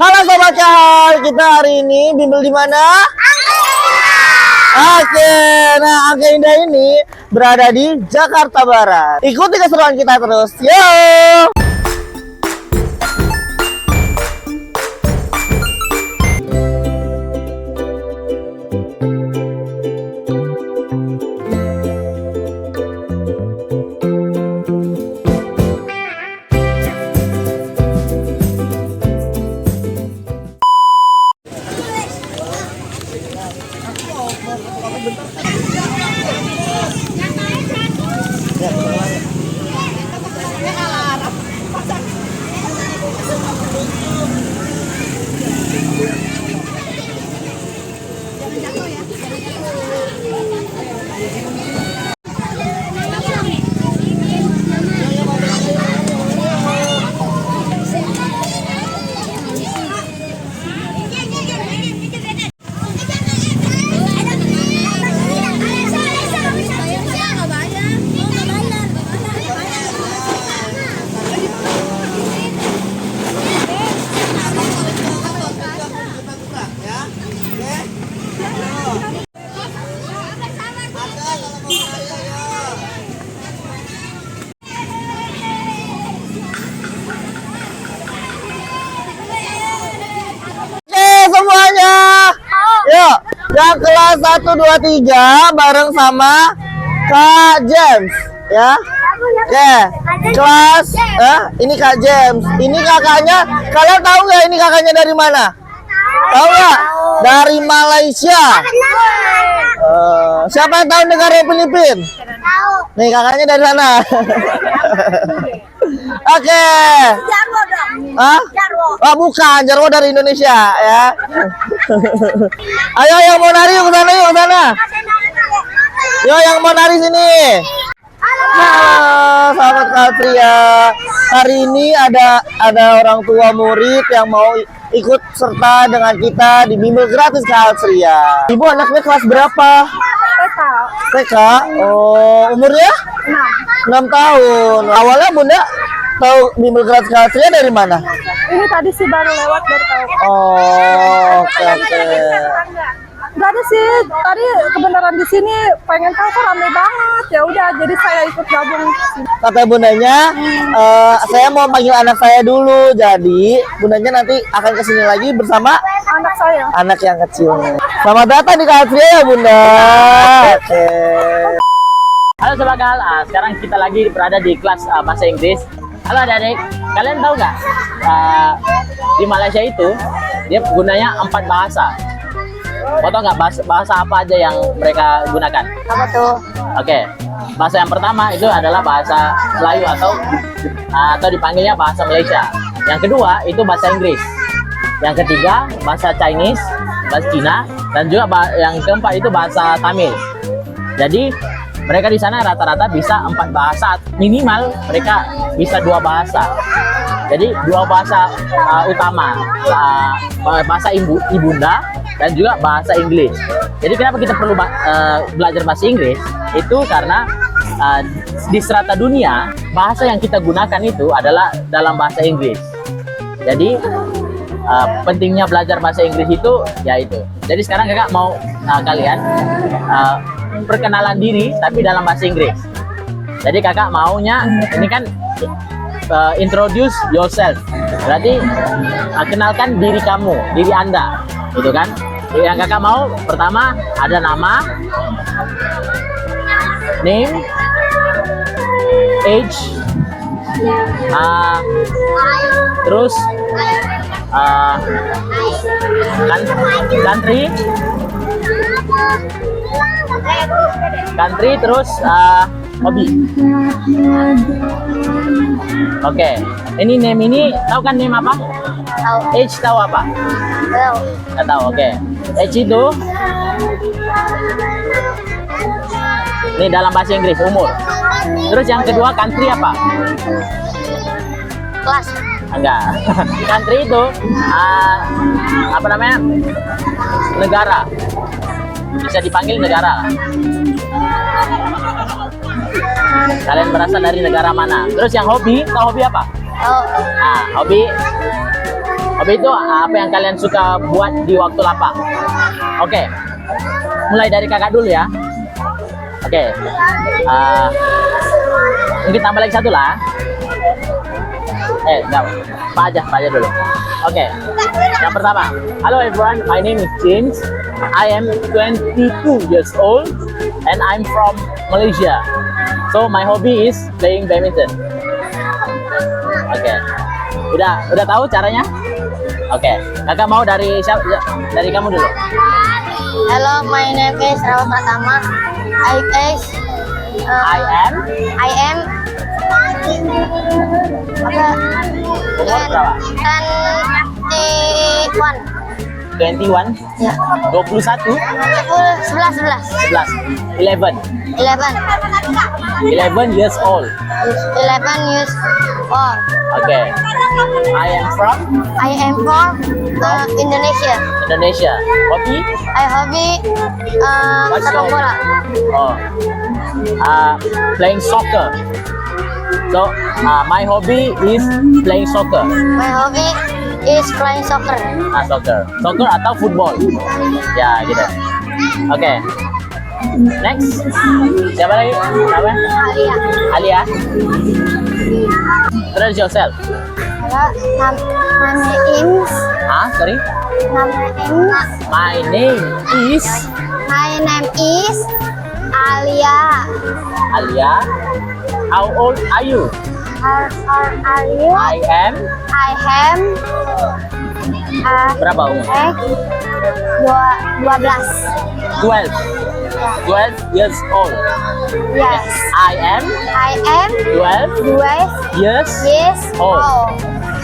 Halo Sobat Cahal, kita hari ini bimbel di mana? Oke, nah Angka Indah ini berada di Jakarta Barat. Ikuti keseruan kita terus, yo! Semuanya, yuk, yang kelas 1, 2, 3 bareng sama Kak James, ya. Oke, kelas, ini Kak James, ini kakaknya. Kalian tahu nggak ini kakaknya dari mana? Tahu nggak? Dari Malaysia. Siapa yang tahu negara Filipina? Nih kakaknya dari sana. Oke. Jarwo dong. Hah? Jarwo. Oh bukan, Jarwo dari Indonesia ya. Ayo yang mau nari yuk ke sana, yuk ke sana. Yo yang mau nari sini. Halo sahabat Kaltria. Hari ini ada orang tua murid yang mau ikut serta dengan kita di bimbel gratis Kaltria. Ibu anaknya kelas berapa? TK. Oh, umurnya? 6 tahun. Awalnya Bunda tahu bimbel gratis Kaltria dari mana? Ini tadi sih baru lewat baru tahu. Oh, oke. Gak ada sih, tadi kebenaran di sini pengen tahu kok rame banget. Ya udah, jadi saya ikut gabung. Kata bundanya, saya mau panggil anak saya dulu. Jadi bundanya nanti akan kesini lagi bersama Anak saya. anak yang kecil. Selamat datang di Kaltria ya Bunda. Oke. Halo Sobat Gal, sekarang kita lagi berada di kelas bahasa Inggris. Halo adik-adik, kalian tahu nggak di Malaysia itu dia gunanya 4 bahasa. Kau tahu nggak bahasa apa aja yang mereka gunakan? Apa tuh? Oke, bahasa yang pertama itu adalah bahasa Melayu atau dipanggilnya bahasa Malaysia. Yang kedua itu bahasa Inggris. Yang ketiga bahasa Chinese, bahasa Cina, dan juga yang keempat itu bahasa Tamil. Jadi mereka di sana rata-rata bisa 4 bahasa, minimal mereka bisa 2 bahasa. Jadi 2 bahasa utama, bahasa ibunda dan juga bahasa Inggris. Jadi kenapa kita perlu belajar bahasa Inggris? Itu karena di serata dunia bahasa yang kita gunakan itu adalah dalam bahasa Inggris. Jadi pentingnya belajar bahasa Inggris itu ya itu. Jadi sekarang kakak mau kalian perkenalan diri tapi dalam bahasa Inggris. Jadi kakak maunya ini kan introduce yourself. Berarti kenalkan diri kamu, diri Anda, gitu kan? Yang kakak mau pertama ada nama, name, age, terus country, terus hobi. Oke, ini name ini tahu kan name apa? Tahu. Age tahu apa? Tahu. Nggak tahu. Oke, age itu ini dalam bahasa Inggris umur. Terus yang kedua country apa? Kelas. Enggak. Country itu apa namanya? Negara. Bisa dipanggil negara. Kalian berasal dari negara mana? Terus yang hobi, tahu hobi apa? Tahu. Nah, hobi Hobi itu apa yang kalian suka buat di waktu lapang? Oke. Mulai dari kakak dulu ya. Oke. Mungkin tambah lagi satu lah. Enggak. Pak aja dulu. Oke. Yang pertama. Hello everyone, my name is James. I am 22 years old and I'm from Malaysia. So my hobby is playing badminton. Oke. Udah tahu caranya? Oke. Kakak mau dari siapa? Dari kamu dulu. Hello, my name is Rawa Pratama. I am umur berapa? 21. Ya. 21. 11 11 years old. 11 years old. Okay. I am from Indonesia. Indonesia. Hobi? I hobby What's sepak your bola. Oh. Playing soccer. So, my hobby is playing soccer. My hobby is playing soccer. Soccer. Soccer atau football. Ya, gitu. Oke. Next. Siapa lagi? Siapa? Alia. Alia. Introduce yourself. Halo, nama is. Sorry. My name is Alia. Alia. How old are you? How old are you? I am. Berapa umur? 12. 12 years old. Yes. I am I am 12 years old.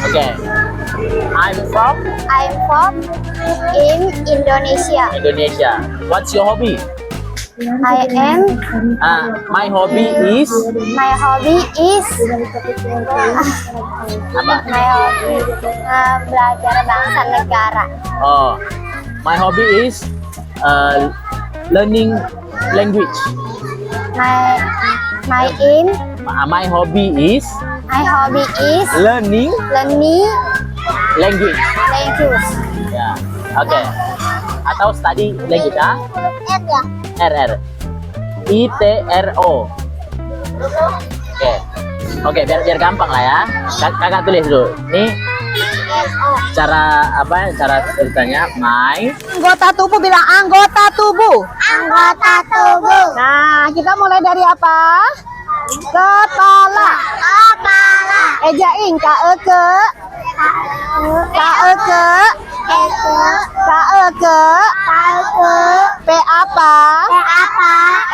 Okay. I'm from in Indonesia. Indonesia. What's your hobby? My hobby is apa? Belajar bahasa negara. Oh, my hobby is learning language. My hobby is learning language. Ya, oke. Atau study language, RR. ITRO. Oke, biar gampang lah ya. Kakak tulis dulu. Nih cara ceritanya Anggota tubuh, bilang anggota tubuh. Nah, kita mulai dari apa? Kepala. Ejain P apa?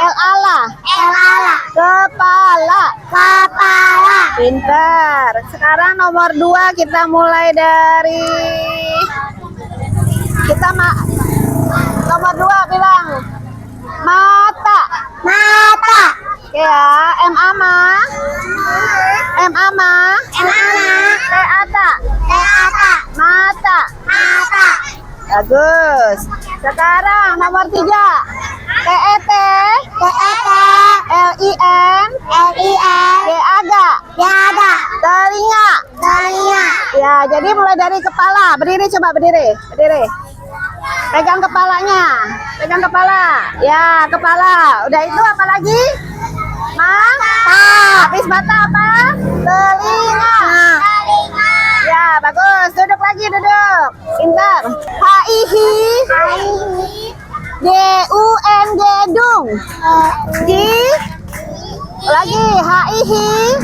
L ala. Kepala. Pintar. Sekarang nomor 2 kita mulai dari nomor 2 bilang mata. Oke ya, M ama. Mata. Bagus. Sekarang nomor 3. TET. LIN. Telinga. Ya, jadi mulai dari kepala. Berdiri, coba berdiri. Pegang kepalanya. Ya, kepala. Udah itu apa lagi? Mata. Habis mata apa? Telinga. Ya, bagus. Duduk lagi, duduk. Pintar. HIHI. DUNG. Lagi HIHI.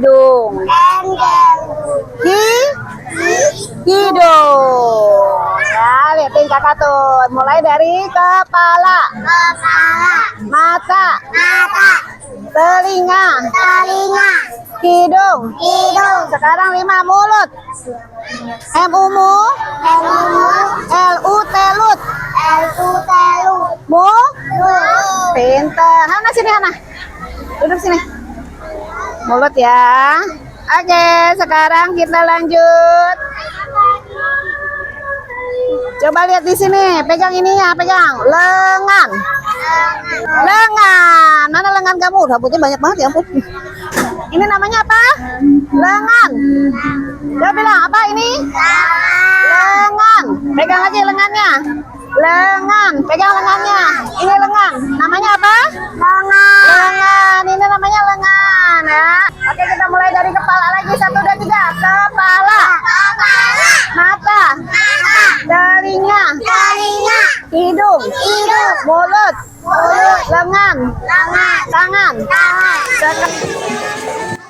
DUNG. Hidung. Ya, lihatin kakak tuh. Mulai dari kepala. Mata. Telinga. Hidung. Sekarang 5 mulut. MU. LU telut. Pintar. Hana sini, Hana. Duduk sini. Mulut ya. Oke, sekarang kita lanjut. Coba lihat di sini. Pegang ininya, pegang lengan. Mana lengan kamu? Rambutnya banyak banget ya ampun. Ini namanya apa? Lengan. Dia bilang apa ini? Lengan. Pegang aja lengannya. Lengan. Pegang lengannya. Ini lengan. Namanya apa? Lengan. Lengan. Ini namanya lengan ya. Oke, kita mulai dari kepala lagi. 1, 2, 3. Kepala. Mata. Telinga. Hidung. Mulut. Lengan. Tangan.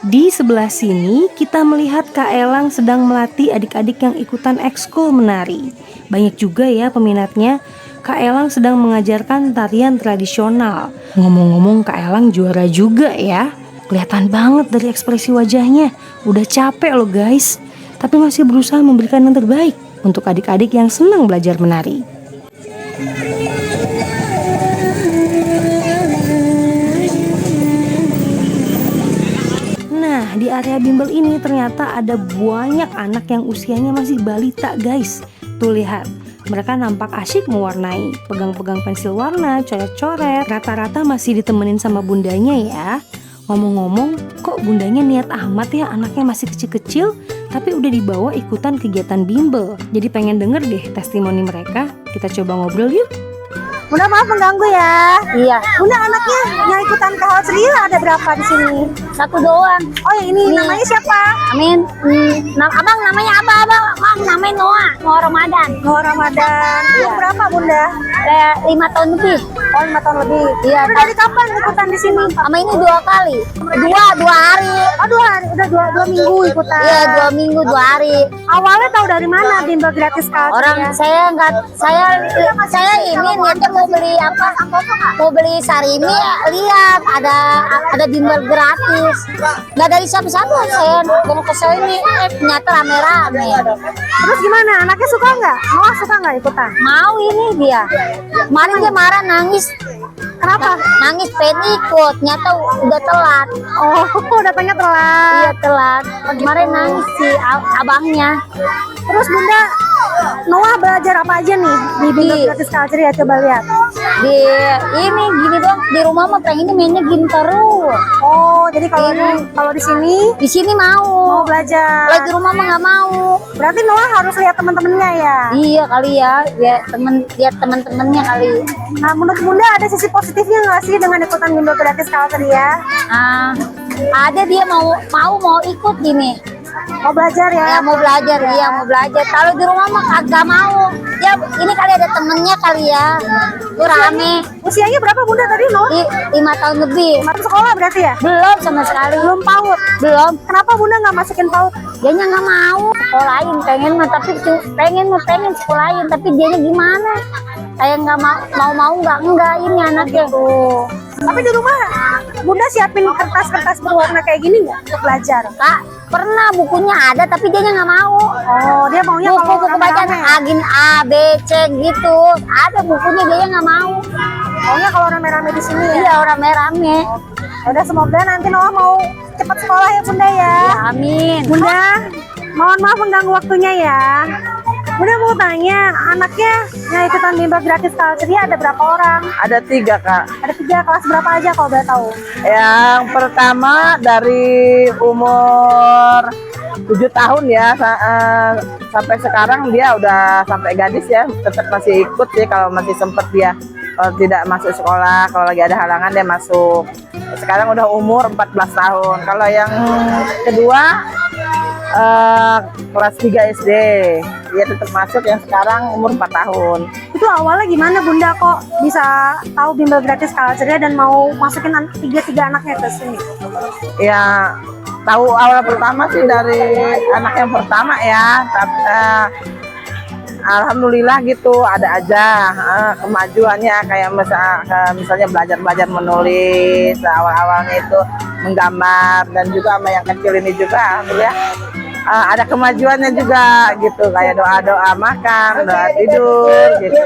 Di sebelah sini kita melihat Kak Elang sedang melatih adik-adik yang ikutan ekskul menari. Banyak juga ya peminatnya. Kak Elang sedang mengajarkan tarian tradisional. Ngomong-ngomong, Kak Elang juara juga ya. Kelihatan banget dari ekspresi wajahnya. Udah capek loh guys, tapi masih berusaha memberikan yang terbaik untuk adik-adik yang senang belajar menari. Nah, di area bimbel ini ternyata ada banyak anak yang usianya masih balita guys. Tuh lihat, mereka nampak asyik mewarnai, pegang-pegang pensil warna, coret-coret. Rata-rata masih ditemenin sama bundanya ya. Ngomong-ngomong, kok bundanya niat amat ya, anaknya masih kecil-kecil tapi udah dibawa ikutan kegiatan bimbel. Jadi pengen denger deh testimoni mereka. Kita coba ngobrol yuk. Bunda, maaf mengganggu ya. Iya. Bunda, anaknya yang ikutan KH Ceria ada berapa di sini? 1 doang. Oh, yang ini namanya siapa? Amin. Abang namanya apa, Abang? Bang namanya Noah Ramadan. Noah Ramadan. Umur berapa, Bunda? Kayak 5 tahun lebih. Oh, 5 tahun lebih. Iya. Udah dari kapan ikutan di sini? Sama ini 2 kali. 2 hari. Oh, 2 hari. Udah 2 minggu ikutan. Iya, 2 minggu 2 hari. Awalnya tahu dari mana bimbel gratis KH Orang Ceria? saya ini niatnya mau beli apa? Mau beli sarimi, lihat ada bimbel gratis. Nggak dari siapa-siapa, saya mau ke sini, ternyata rame-rame. Terus gimana? Anaknya suka nggak? Noah suka nggak ikutan? Mau ini dia. Kemarin dia marah nangis. Kenapa? Nangis pengen ikut, ternyata udah telat. Oh, datangnya telat. Iya telat. Kemarin nangis si abangnya. Terus Bunda, Noah belajar apa aja nih di bimbel gratis KH Ceria? Coba lihat. Di ini gini dong, di rumah mah pengennya mainnya gini terus. Oh, jadi kalau di sini mau belajar. Kalau di rumah mah nggak mau. Berarti Noah harus lihat teman-temannya ya. Iya kali ya, lihat teman-temannya kali. Nah, menurut Bunda ada sisi positifnya nggak sih dengan ikutan bimbel gratis KH Ceria? Ah, ada dia mau ikut gini. Mau belajar ya? Ya mau belajar, iya mau belajar. Kalau di rumah mah kagak mau. Ya ini kali ada temennya kali ya. Tuh rame. Usianya berapa Bunda tadi Noah? 5 tahun lebih. Masuk sekolah berarti ya? Belum sama sekali. Belum PAUD? Belum. Kenapa Bunda nggak masukin PAUD? Dianya nggak mau sekolahin, pengen mah tapi pengen sekolahin, tapi dianya gimana? Saya nggak mau enggak ini anaknya. Tuh. Tapi di rumah Bunda siapin kertas-kertas berwarna kayak gini nggak untuk belajar? Kak, pernah bukunya ada tapi dianya nggak mau. Oh, dia maunya Buku bacaan agin A, B, C gitu. Ada bukunya dia nggak mau. Maunya kalau rame-rame di sini ya? Iya, rame-rame. Udah, semoga nanti Noah mau cepat sekolah ya Bunda ya. Ya, amin. Bunda, mohon maaf mengganggu waktunya ya. Bunda mau tanya, anaknya yang ikutan bimbel gratis KH Ceria ada berapa orang? Ada 3 Kak. Ada 3, kelas berapa aja kalau boleh tahu? Yang pertama dari umur 7 tahun ya sampai sekarang dia udah sampai gadis ya, tetap masih ikut sih kalau masih sempet dia. Kalau tidak masuk sekolah, kalau lagi ada halangan dia masuk. Sekarang udah umur 14 tahun. Kalau yang kedua kelas 3 SD, dia tetap masuk, yang sekarang umur 4 tahun. Itu awalnya gimana Bunda kok bisa tahu bimbel gratis KH Ceria dan mau masukin 3 anaknya ke sini? Ya, tahu awal pertama sih dari anak yang pertama ya, tapi alhamdulillah gitu ada aja kemajuannya, kayak misalnya belajar menulis awal-awalnya itu, menggambar, dan juga sama yang kecil ini juga alhamdulillah ada kemajuannya juga gitu, kayak doa-doa makan, doa tidur gitu,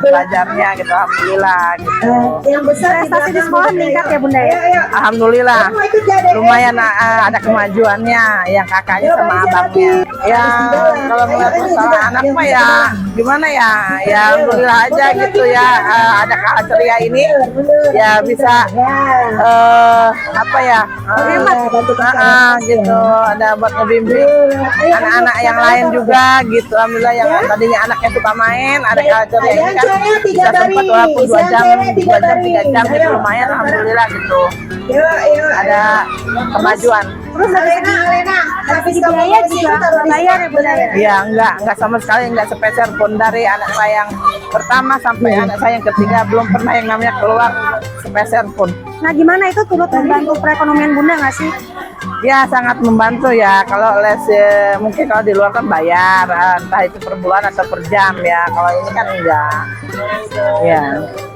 belajarnya gitu, alhamdulillah gitu. Prestasi di sekolah meningkat ya Bunda ya? Alhamdulillah lumayan ada kemajuannya yang kakaknya sama abangnya. Ya kalau ngeliat masalah anak mah ya gimana ya, ya alhamdulillah aja gitu ya, ada Kak Ceria ini ya bisa apa ya, gitu, ada buat ngebimbing anak-anak yang lain juga gitu. Alhamdulillah yang tadinya anaknya suka main, ada Kak Ceria ini kan bisa sempat walaupun 2 jam 3 jam gitu, lumayan alhamdulillah gitu, ada kemajuan. Terus dari segi biaya juga bayar ya Bunda ya? Iya, enggak sama sekali, enggak sepeser pun. Dari anak saya yang pertama sampai anak saya yang ketiga belum pernah yang namanya keluar sepeser pun. Nah gimana itu turut membantu perekonomian Bunda nggak sih? Ya sangat membantu ya. Kalau les mungkin kalau di luar kan bayar, entah itu per bulan atau per jam ya. Kalau ini kan enggak. Ya.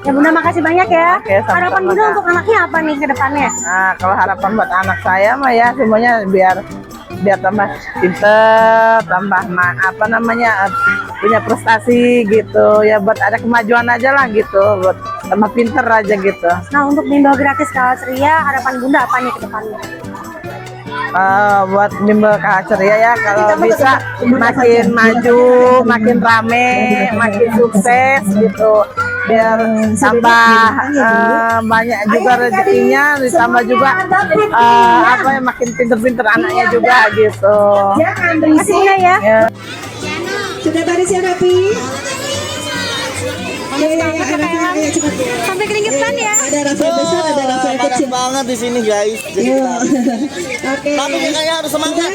Ya Bunda makasih banyak ya. Oke, sama-sama. Harapan Bunda untuk anaknya apa nih ke depannya? Nah, kalau harapan buat anak saya mah ya semuanya biar tambah pinter, tambah punya prestasi gitu ya, buat ada kemajuan aja lah gitu, buat tambah pinter aja gitu. Nah untuk bimbel gratis Kak Ceria, harapan Bunda apa nih ke depannya? Buat bimbel Kak Ceria ya, kalau bisa makin maju, makin rame, makin sukses gitu, biar tambah banyak juga rezekinya, ditambah juga makin pinter-pinter anaknya juga gitu. Terima kasih Bunda ya. Sudah barisnya rapi? Ayo cepat. Sampai keringetan ya. Ada rafael besar, ada rafael Panas kecil. banget di sini guys. Oke. Tapi kayaknya harus semangat.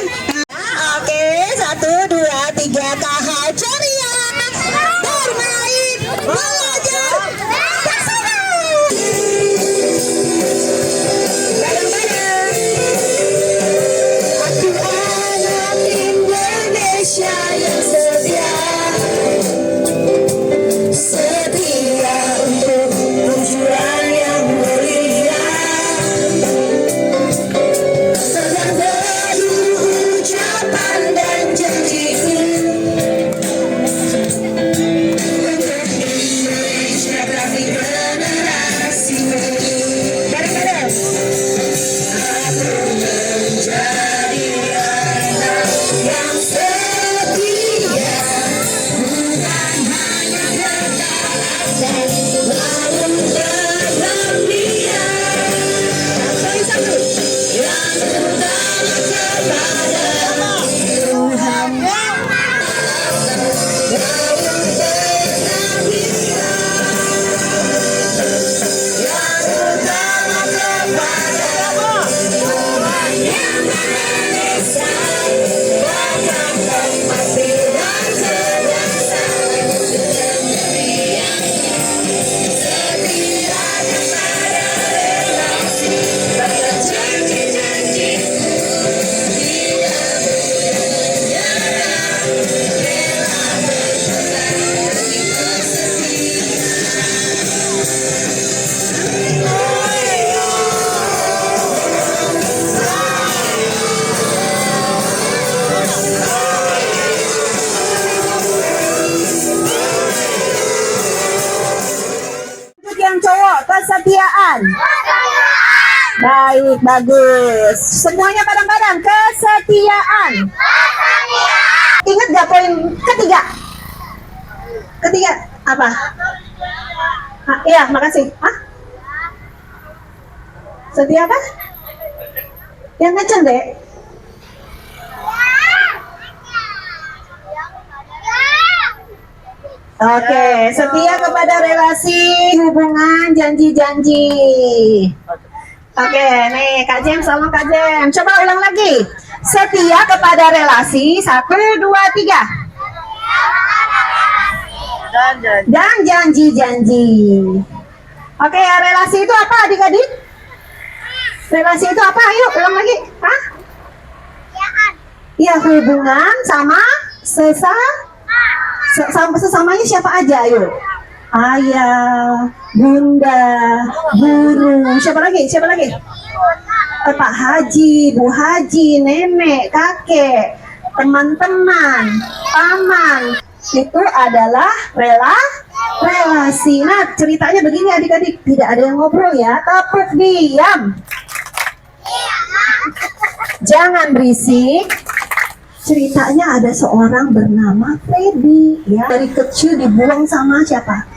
Oke, 1, 2, 3, Kak Ceria bermain belajar bersama. Bareng-bareng. Aku anak Indonesia yang setia untuk perjuangan yang mulia. Sedang berlalu ucapan dan janjiku untuk Indonesia kami generasimu. Bareng-bareng. Aku menjadi anak yang setia, bukan hanya berkata lalu bergembira. Satu, yang utama kepada Tuhan yang bergembira. Yang utama kepada Tuhan yang Esa, bahkan mati dan kebiasaan. Untuk yang cowok, kesetiaan. Baik, bagus. Semuanya bareng-bareng, kesetiaan. Ingat gak poin ketiga? Ketiga apa? Iya, makasih. Setia apa? Yang kenceng deh. Oke, setia kepada relasi, hubungan, janji-janji. Oke, nih Kak Jem sama Kak Jem. Coba ulang lagi. Setia kepada relasi, 1, 2, 3. Dan janji-janji. Oke, relasi itu apa adik-adik? Relasi itu apa? Ayo ulang lagi. Hah? Iya, hubungan sama sesamanya siapa aja? Ayo. Ayah, bunda, guru. Siapa lagi? Siapa lagi? Pak Haji, Bu Haji, nenek, kakek. teman-teman, paman, itu adalah relasi. Nah, ceritanya begini adik-adik, tidak ada yang ngobrol ya, tepuk diam. Jangan berisik. Ceritanya ada seorang bernama Freddy, ya. Dari kecil dibuang sama siapa?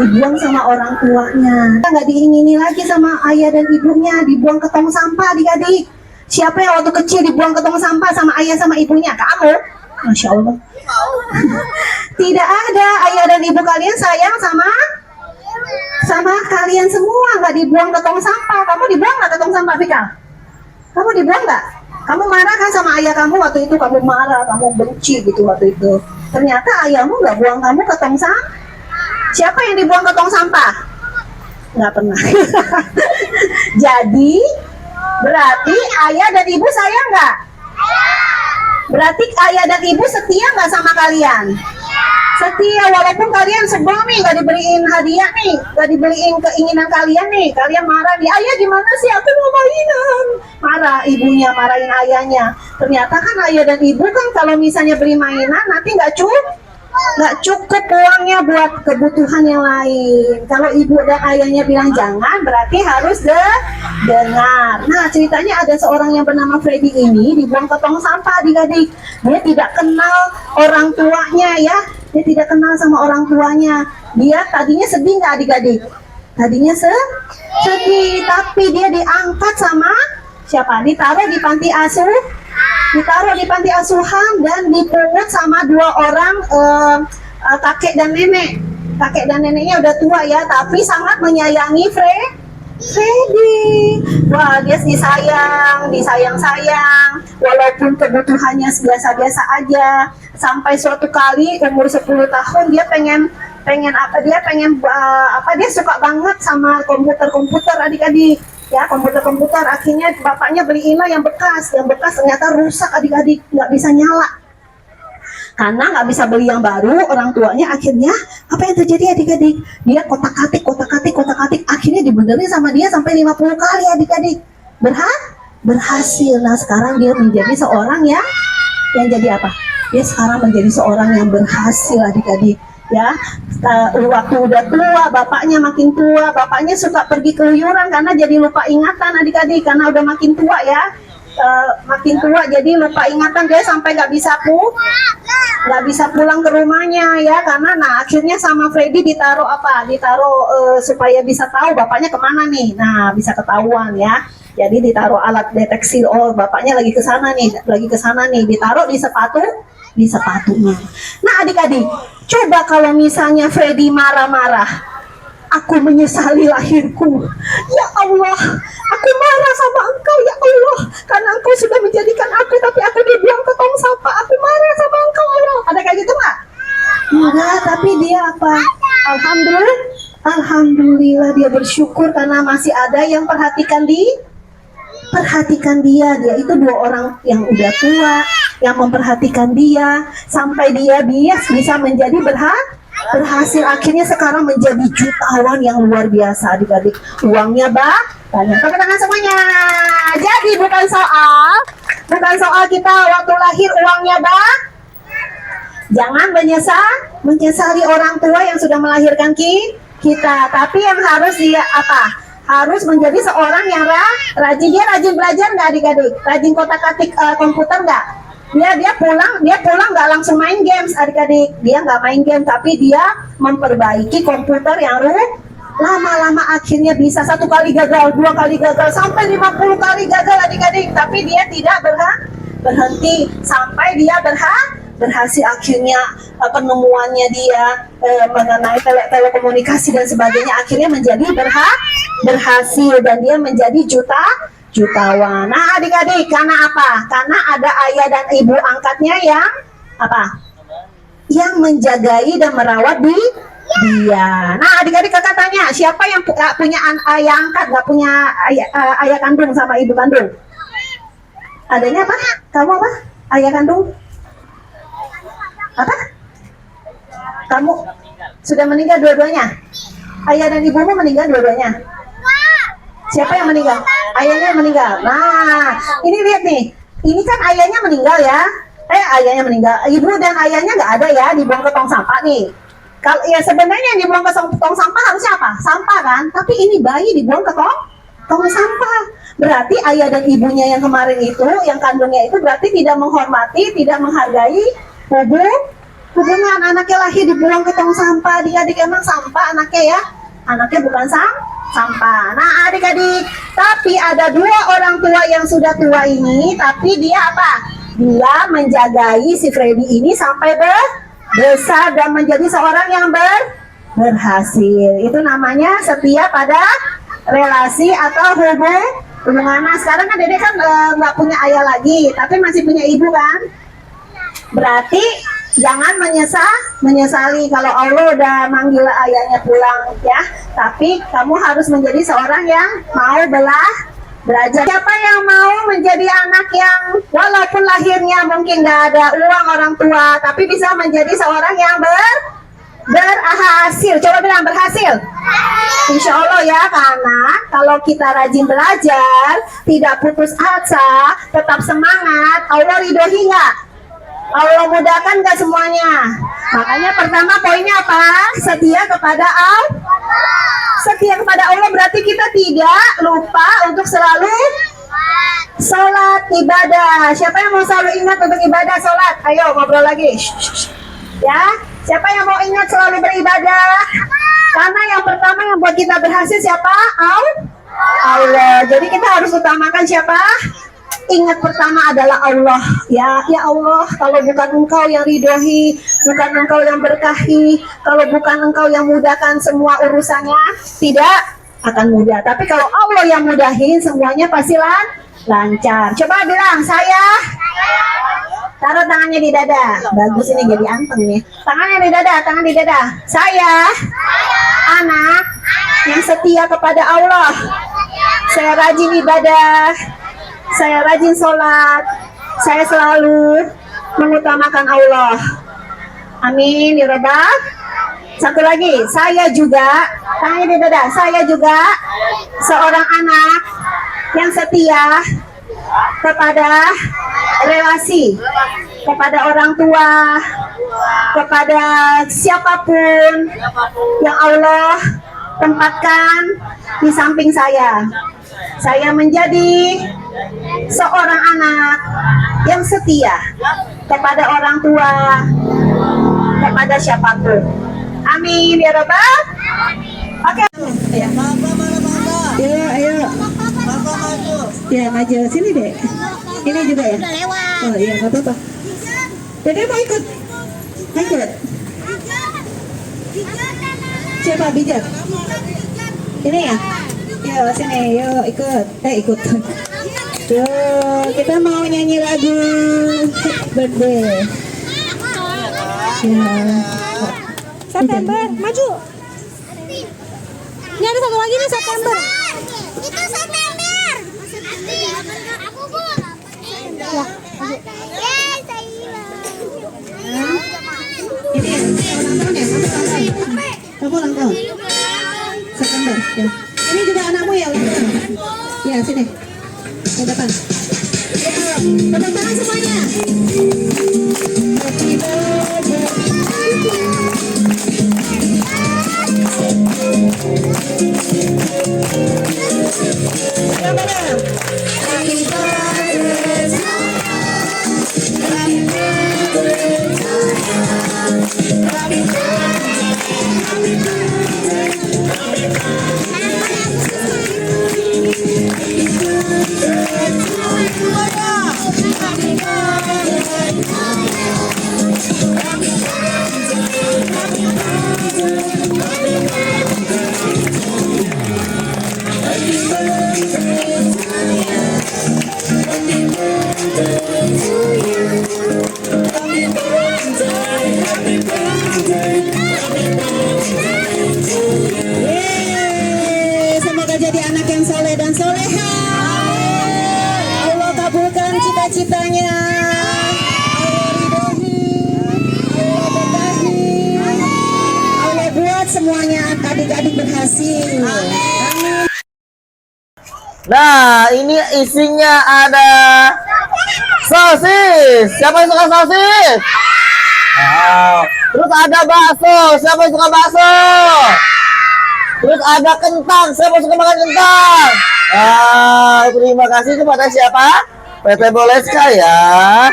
Dibuang sama orang tuanya. Nggak diingini lagi sama ayah dan ibunya, dibuang ke tong sampah adik-adik. Siapa yang waktu kecil dibuang ke tong sampah sama ayah sama ibunya? Kamu? Masya Allah. Tidak ada. Ayah dan ibu kalian sayang sama kalian semua. Nggak dibuang ke tong sampah. Kamu dibuang nggak ke tong sampah, Vika? Kamu dibuang nggak? Kamu marah kan sama ayah kamu waktu itu? Kamu marah, kamu benci gitu waktu itu. Ternyata ayahmu nggak buang kamu ke tong sampah. Siapa yang dibuang ke tong sampah? Nggak pernah. Jadi berarti ayah dan ibu sayang nggak? Berarti ayah dan ibu setia nggak sama kalian? Setia, walaupun kalian sebel nih, nggak dibeliin hadiah nih, nggak dibeliin keinginan kalian nih, kalian marah nih, ayah gimana sih, aku mau mainan. Marah ibunya, marahin ayahnya. Ternyata kan ayah dan ibu kan kalau misalnya beli mainan nanti nggak cukup uangnya buat kebutuhan yang lain. Kalau ibu dan ayahnya bilang jangan, berarti harus dengar. Nah, ceritanya ada seorang yang bernama Freddy ini dibuang ke tong sampah adik-adik. Dia tidak kenal orang tuanya ya. Dia tidak kenal sama orang tuanya. Dia tadinya sedih nggak adik-adik? Tadinya sedih, tapi dia diangkat sama siapa? Ditaruh di panti asuhan dan dipungut sama dua orang kakek dan nenek. Kakek dan neneknya udah tua ya, tapi sangat menyayangi Freddy. Wah, dia disayang, walaupun kebutuhannya biasa-biasa aja. Sampai suatu kali umur 10 tahun dia pengen dia suka banget sama komputer adik-adik. Ya, komputer akhirnya bapaknya beliinlah yang bekas ternyata rusak adik-adik, nggak bisa nyala. Karena nggak bisa beli yang baru, orang tuanya akhirnya apa yang terjadi adik-adik? Dia kotak-katik, akhirnya dibenerin sama dia sampai 50 kali adik-adik. Berhasil. Nah, sekarang dia menjadi seorang yang jadi apa? Dia sekarang menjadi seorang yang berhasil adik-adik. Ya, waktu udah tua, bapaknya makin tua, bapaknya suka pergi keluyuran karena jadi lupa ingatan adik-adik, karena udah makin tua ya. Makin tua jadi lupa ingatan, dia sampai nggak bisa pulang ke rumahnya ya, karena akhirnya sama Freddy ditaruh supaya bisa tahu bapaknya kemana nih. Nah, bisa ketahuan ya, jadi ditaruh alat deteksi, oh bapaknya lagi ke sana nih, ditaruh di sepatunya. Nah adik-adik, coba kalau misalnya Freddy marah-marah, aku menyesali lahirku. Ya Allah, aku marah sama engkau ya Allah, karena engkau sudah menjadikan aku, tapi aku dibuang ke tong sampah. Aku marah sama engkau Allah. Ada kayak gitu nggak? Enggak, tapi dia apa? Alhamdulillah dia bersyukur karena masih ada yang perhatikan dia. Dia itu dua orang yang udah tua yang memperhatikan dia sampai dia bisa menjadi berhasil. Akhirnya sekarang menjadi jutawan yang luar biasa adik-adik. Uangnya banyak. Tepuk tangan semuanya. Jadi bukan soal kita waktu lahir uangnya jangan menyesali orang tua yang sudah melahirkan kita. Tapi yang harus dia apa? Harus menjadi seorang yang rajin. Dia rajin belajar nggak adik-adik? Rajin kotak-katik komputer nggak? Dia pulang nggak langsung main games adik-adik. Dia nggak main game, tapi dia memperbaiki komputer yang lama-lama akhirnya bisa 1 kali gagal, 2 kali gagal, sampai 50 kali gagal adik-adik. Tapi dia tidak berhenti sampai dia berhasil. Akhirnya penemuannya dia mengenai telekomunikasi dan sebagainya akhirnya menjadi berhasil dan dia menjadi jutawan. Nah adik-adik, karena apa? Karena ada ayah dan ibu angkatnya yang apa? Yang menjagai dan merawat dia. Nah adik-adik, kakak tanya, siapa yang gak punya ayah angkat, gak punya ayah kandung sama ibu kandung? Adanya apa? Kamu apa? Ayah kandung? Apa? Kamu sudah meninggal dua-duanya? Ayah dan ibumu meninggal dua-duanya? Siapa yang meninggal? Ayahnya yang meninggal. Nah, ini lihat nih. Ini kan ayahnya meninggal ya. ayahnya meninggal, ibu dan ayahnya nggak ada ya, dibuang ke tong sampah nih. Kalau ya sebenarnya yang dibuang ke tong sampah harusnya apa? Sampah kan? Tapi ini bayi dibuang ke tong sampah. Berarti ayah dan ibunya yang kemarin itu, yang kandungnya itu berarti tidak menghormati, tidak menghargai hubungan. Anaknya lahir dibuang ke tong sampah. Adik-adik emang sampah anaknya ya? Anaknya bukan sampah. Nah adik-adik, tapi ada dua orang tua yang sudah tua ini, tapi dia apa? Dia menjagai si Freddy ini sampai besar dan menjadi seorang yang berhasil. Itu namanya setia pada relasi atau hubungan. Nah sekarang kan Dede kan nggak punya ayah lagi, tapi masih punya ibu kan? Berarti jangan menyesali kalau Allah udah manggil ayahnya pulang ya. Tapi kamu harus menjadi seorang yang mau belajar. Siapa yang mau menjadi anak yang walaupun lahirnya mungkin nggak ada uang orang tua, tapi bisa menjadi seorang yang berhasil? Coba bilang berhasil. Insya Allah ya, karena kalau kita rajin belajar, tidak putus asa, tetap semangat, Allah ridhoi nggak? Allah mudahkan nggak semuanya? Makanya pertama poinnya apa? Setia kepada Allah. Setia kepada Allah berarti kita tidak lupa untuk selalu sholat, ibadah. Siapa yang mau selalu ingat untuk ibadah, sholat? Ayo ngobrol lagi. Ya, siapa yang mau ingat selalu beribadah? Karena yang pertama yang buat kita berhasil siapa? Allah. Jadi kita harus utamakan siapa? Ingat pertama adalah Allah. Ya Allah, kalau bukan Engkau yang ridhoi, bukan Engkau yang berkahi, kalau bukan Engkau yang mudahkan semua urusannya, tidak akan mudah. Tapi kalau Allah yang mudahin, semuanya pasti lancar. Coba bilang, saya. Taruh tangannya di dada. Bagus, ini jadi anteng nih. Tangannya di dada. Saya anak yang setia kepada Allah. Saya rajin ibadah, saya rajin sholat, saya selalu mengutamakan Allah. Amin ya Rabbal. Satu lagi, saya juga, tangannya di dada, saya juga seorang anak yang setia kepada relasi, kepada orang tua, kepada siapapun yang Allah tempatkan di samping saya. Saya menjadi seorang anak yang setia kepada orang tua, kepada siapapun. Amin ya Rabbal. Oke. Ayo. Ya maju sini deh. Ini juga ya. Oh iya nggak apa-apa. Dede mau ikut. Siapa bijak? Ini ya. Yuk sini, yuk ikut. Ikut. Yuk, kita mau nyanyi lagu birthday. Ya. September, maju. Ini ada satu lagi nih September. Itu September. Aku pun. Ya, maju. Kamu ulang tahun? September. Ya. Ini juga anakmu ya ulang tahun? Ya sini. Ke depan. Tepuk tangan semuanya. Happy birthday. Semoga jadi anak yang soleh dan soleha. Allah kabulkan cita-citanya. Allah ridhoi, Allah berkahi, Allah buat semuanya adik-adik berhasil. Amin. Nah, ini isinya ada Sosis. Siapa yang suka sosis? Wow. Terus ada bakso. Siapa yang suka bakso? Terus ada kentang. Siapa yang suka makan kentang? Terima kasih kepada siapa? PT Boleska ya.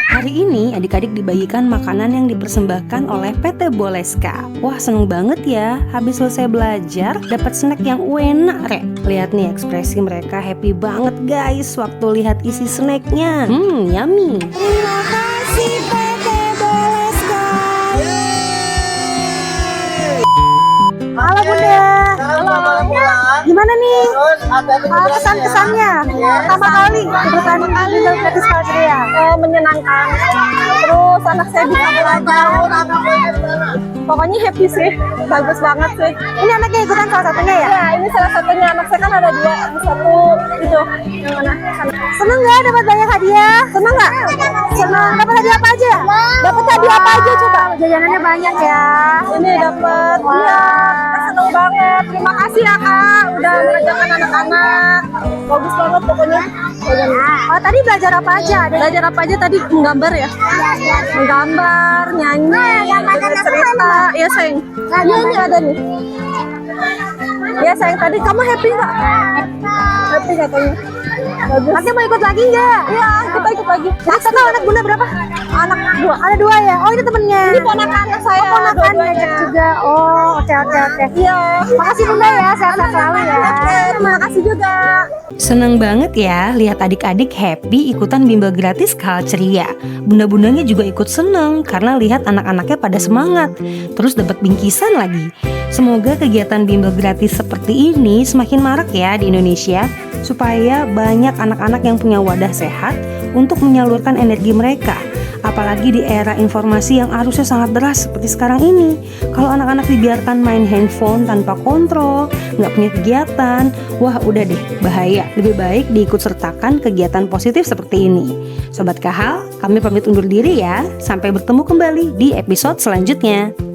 Hari ini adik-adik dibagikan makanan yang dipersembahkan oleh PT Boleska. Wah, seneng banget ya. Habis selesai belajar, dapat snack yang enak, Rek. Lihat nih ekspresi mereka happy banget guys waktu lihat isi snacknya. Yummy. Terima kasih PT Boleska. Halo Bunda. Gimana nih? Kesan-kesannya pertama kali ikutan Bimbel Gratis Kalceria. Menyenangkan. Terus anak saya bisa belajar. Pokoknya happy sih, bagus banget sih. Ini anaknya ikutan salah satunya ya? Ya, ini salah satunya. Anak saya kan ada 2, yang satu itu yang mana? Sana. Seneng nggak dapat banyak hadiah? Seneng nggak? Seneng. Dapat hadiah apa aja? Dapat hadiah apa aja coba? Jajanannya banyak ya. Ini dapat. Iya, kita seneng banget. Terima kasih ya Kak, udah mengajarkan anak-anak. Bagus banget pokoknya. Oh, tadi belajar apa aja? Belajar apa aja tadi? Menggambar ya? Menggambar, nyanyi, cerita. Iya sayang. Iya ini ada nih. Iya sayang, tadi kamu happy nggak? Happy katanya. Bagus. Nanti mau ikut lagi nggak? Iya, kita ikut lagi. Jadi total anak Bunda berapa? Anak 2. Ada 2 ya? Oh, ini temennya. Ini ponakan saya. Ponakan dua-duanya. ngajak juga. Oh, oke. Iya. Makasih Bunda ya, sehat-sehat selalu ya. Oke, terima kasih juga. Seneng banget ya lihat adik-adik happy ikutan bimbel gratis Kalceria. Bunda-bundanya juga ikut seneng karena lihat anak-anaknya pada semangat. Terus dapat bingkisan lagi. Semoga kegiatan bimbel gratis seperti ini semakin marak ya di Indonesia, supaya banyak anak-anak yang punya wadah sehat untuk menyalurkan energi mereka. Apalagi di era informasi yang arusnya sangat deras seperti sekarang ini. Kalau anak-anak dibiarkan main handphone tanpa kontrol, nggak punya kegiatan, wah udah deh, bahaya. Lebih baik diikut sertakan kegiatan positif seperti ini. Sobat Kahal, kami pamit undur diri ya. Sampai bertemu kembali di episode selanjutnya.